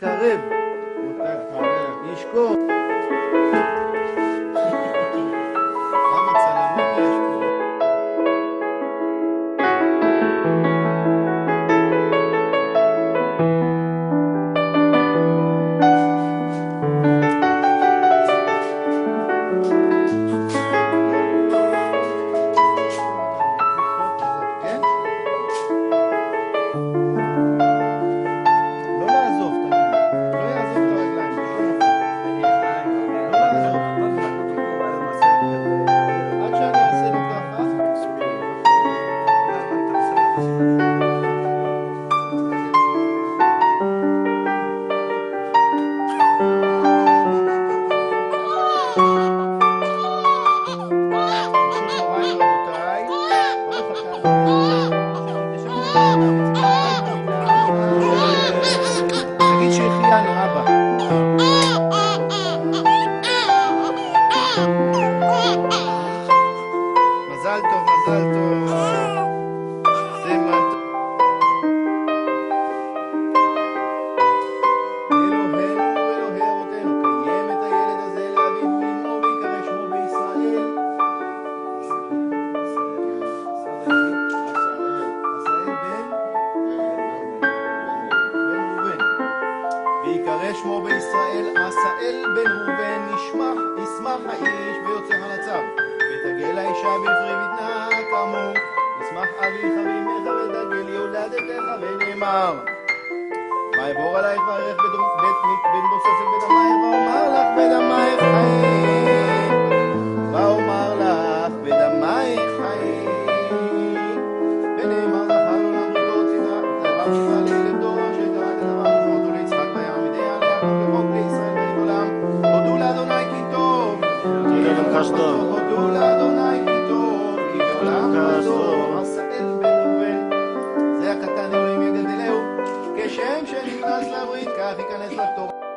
קרב, ישקור. כמה צלמים יש פה? כן? לא לעזוב, תגיד. לא יעזוב את הרגליים, בשום אופן. לא לעזוב. עד שאני אעשה לו ככה. פשוט נוראים רבותיי. ברוך אתה. תגיד שהחיינו אבא. מזל טוב, מזל טוב. סימן טוב. אלוהינו אלוהי אבותינו, קיים את הילד הזה לאביו ולאמו ויקרא שמו בישראל. עשאל בן ראובן. ויקרא שמו בישראל עשאל בן ראובן, ישמח האיש ויוצא מנצב. ותגל האישה בעברי בטנה כאמור, ישמח אביך ואמך ותגל יולדתך ונאמר. ויעבור עלייך וירך בן בוססת בדמייך ואומר לך בדמייך חיי. ואומר לך בדמייך חיי. ונאמר לך לא נמרידו צידה דבר שבא לילד דור אשר קראת את דבר ושמרתו ליצחק ויעמידי על יעקב לחוק לישראל בן עולם. הודו לאדוני כי טוב. הודו לאדוני כי טוב, כי בעולם חסדו. עשאל בן ראובן זה הקטן אלוהים יגדלהו, כשם שנכנס לברית כך ייכנס לתורה.